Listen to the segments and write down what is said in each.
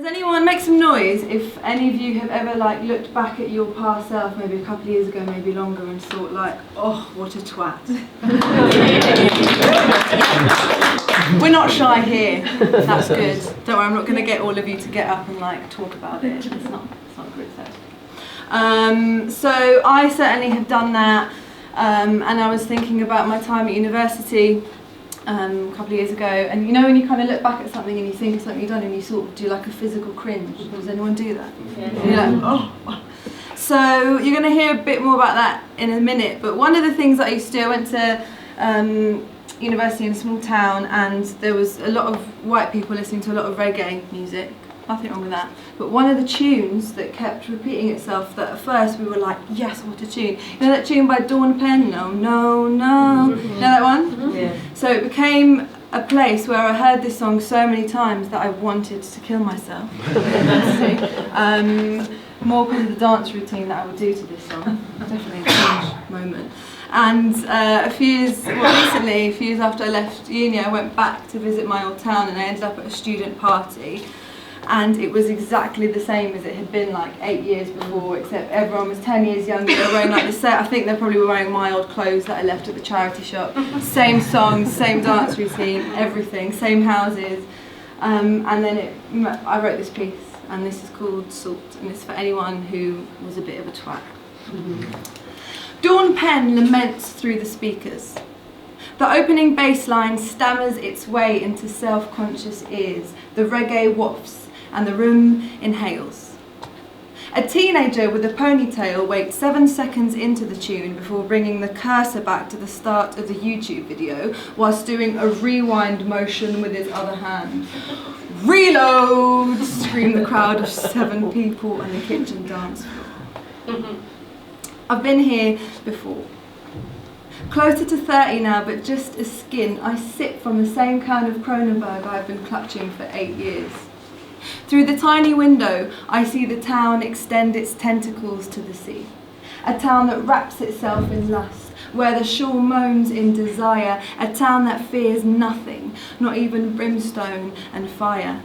anyone make some noise if any of you have ever like looked back at your past self, maybe a couple of years ago, maybe longer, and thought like, oh, what a twat. We're not shy here. That's good. Don't worry, I'm not going to get all of you to get up and like talk about it. It's not a group setting. So I certainly have done that, and I was thinking about my time at university. A couple of years ago, and you know when you kind of look back at something and you think of something you've done and you sort of do like a physical cringe. Does anyone do that? Yeah. And you're like, oh. So you're going to hear a bit more about that in a minute, but one of the things that I used to do, I went to university in a small town, and there was a lot of white people listening to a lot of reggae music. Nothing wrong with that. But one of the tunes that kept repeating itself, that at first we were like, yes, what a tune. You know that tune by Dawn Penn? No, no, no. You know that one? Yeah. So it became a place where I heard this song so many times that I wanted to kill myself. More because of the dance routine that I would do to this song. Definitely a cringe moment. And a few years after I left uni, I went back to visit my old town, and I ended up at a student party. And it was exactly the same as it had been like 8 years before, except everyone was 10 years younger. They were wearing like the set. I think they probably were wearing my old clothes that I left at the charity shop. Same songs, same dance routine, everything, same houses. And then I wrote this piece, and this is called Salt, and it's for anyone who was a bit of a twat. Dawn Penn laments through the speakers. The opening bass line stammers its way into self-conscious ears. The reggae wafts, and the room inhales. A teenager with a ponytail waits 7 seconds into the tune before bringing the cursor back to the start of the YouTube video whilst doing a rewind motion with his other hand. Reload! Screamed the crowd of 7 people on the kitchen dance floor. I've been here before. Closer to 30 now, but just as skin, I sip from the same kind of Kronenberg I've been clutching for 8 years. Through the tiny window, I see the town extend its tentacles to the sea. A town that wraps itself in lust, where the shore moans in desire. A town that fears nothing, not even brimstone and fire.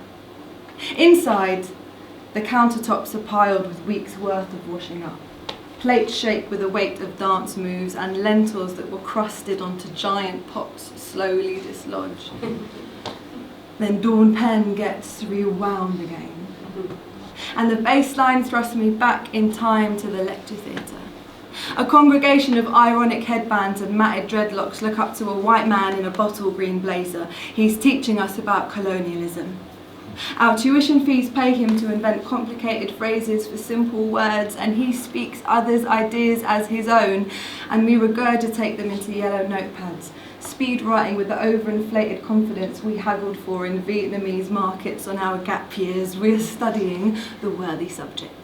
Inside, the countertops are piled with weeks' worth of washing up. Plates shake with the weight of dance moves, and lentils that were crusted onto giant pots slowly dislodge. Then Dawn Penn gets rewound again. And the bass line thrusts me back in time to the lecture theatre. A congregation of ironic headbands and matted dreadlocks look up to a white man in a bottle green blazer. He's teaching us about colonialism. Our tuition fees pay him to invent complicated phrases for simple words, and he speaks others' ideas as his own, and we regurgitate them into yellow notepads, speed writing with the overinflated confidence we haggled for in Vietnamese markets on our gap years. We're studying the worthy subjects.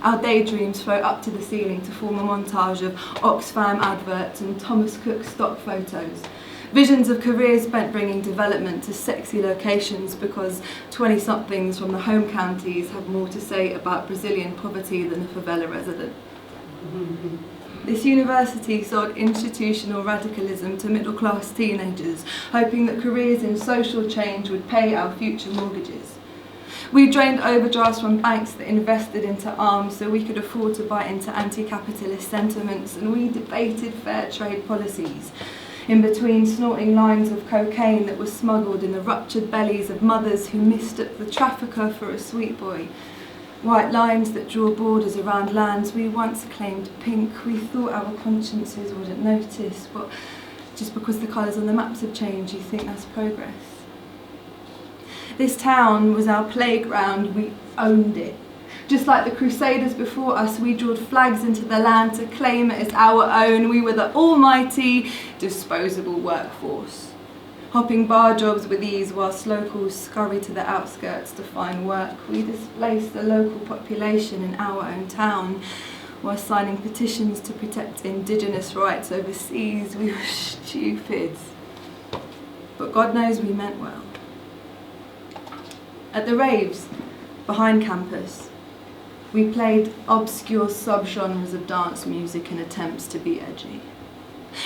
Our daydreams float up to the ceiling to form a montage of Oxfam adverts and Thomas Cook stock photos. Visions of careers spent bringing development to sexy locations because 20-somethings from the home counties have more to say about Brazilian poverty than a favela resident. This university sold institutional radicalism to middle-class teenagers, hoping that careers in social change would pay our future mortgages. We drained overdrafts from banks that invested into arms so we could afford to buy into anti-capitalist sentiments, and we debated fair trade policies. In between snorting lines of cocaine that was smuggled in the ruptured bellies of mothers who mistook the trafficker for a sweet boy. White lines that draw borders around lands we once claimed pink. We thought our consciences wouldn't notice, but just because the colours on the maps have changed, you think that's progress. This town was our playground, we owned it. Just like the Crusaders before us, we drawed flags into the land to claim it as our own. We were the almighty, disposable workforce. Hopping bar jobs with ease whilst locals scurry to the outskirts to find work. We displaced the local population in our own town while signing petitions to protect indigenous rights overseas. We were stupid. But God knows we meant well. At the raves behind campus, we played obscure subgenres of dance music in attempts to be edgy.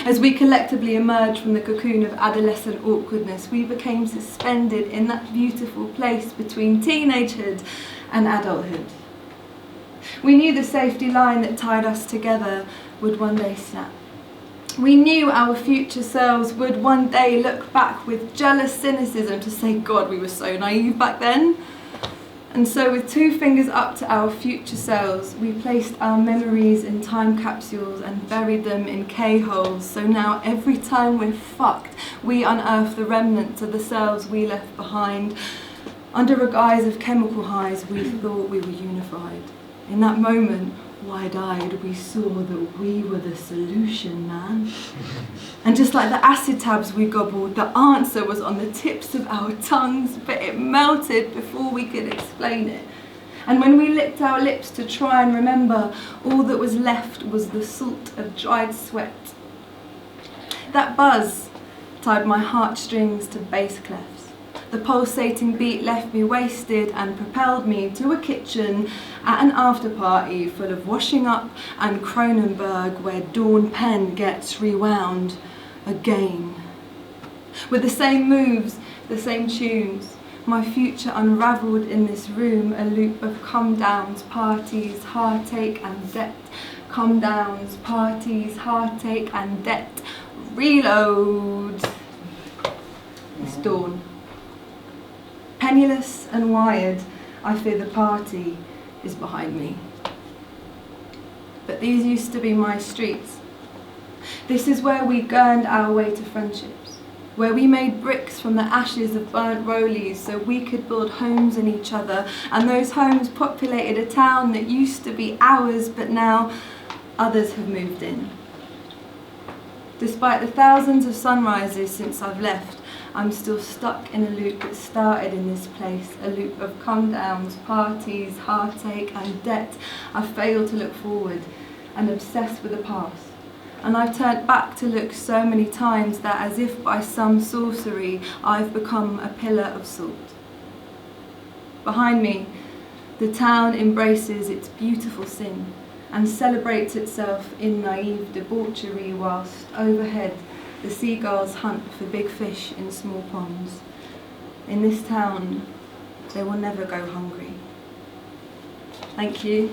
As we collectively emerged from the cocoon of adolescent awkwardness, we became suspended in that beautiful place between teenagehood and adulthood. We knew the safety line that tied us together would one day snap. We knew our future selves would one day look back with jealous cynicism to say, God, we were so naive back then. And so with two fingers up to our future selves, we placed our memories in time capsules and buried them in K-holes. So now every time we're fucked, we unearth the remnants of the selves we left behind. Under a guise of chemical highs, we thought we were unified. In that moment, wide-eyed, we saw that we were the solution, man. And just like the acid tabs we gobbled, the answer was on the tips of our tongues, but it melted before we could explain it. And when we licked our lips to try and remember, all that was left was the salt of dried sweat. That buzz tied my heartstrings to bass clefs. The pulsating beat left me wasted and propelled me to a kitchen at an after party full of washing up and Cronenberg, where Dawn Penn gets rewound again. With the same moves, the same tunes, my future unravelled in this room, a loop of come-downs, parties, heartache and debt. Come-downs, parties, heartache and debt. Reload. It's dawn. Penniless and wired, I fear the party is behind me. But these used to be my streets. This is where we gurned our way to friendships, where we made bricks from the ashes of burnt rollies so we could build homes in each other, and those homes populated a town that used to be ours, but now others have moved in. Despite the thousands of sunrises since I've left, I'm still stuck in a loop that started in this place, a loop of come-downs, parties, heartache and debt. I failed to look forward and obsessed with the past. And I've turned back to look so many times that, as if by some sorcery, I've become a pillar of salt. Behind me, the town embraces its beautiful sin and celebrates itself in naive debauchery, whilst overhead the seagulls hunt for big fish in small ponds. In this town, they will never go hungry. Thank you.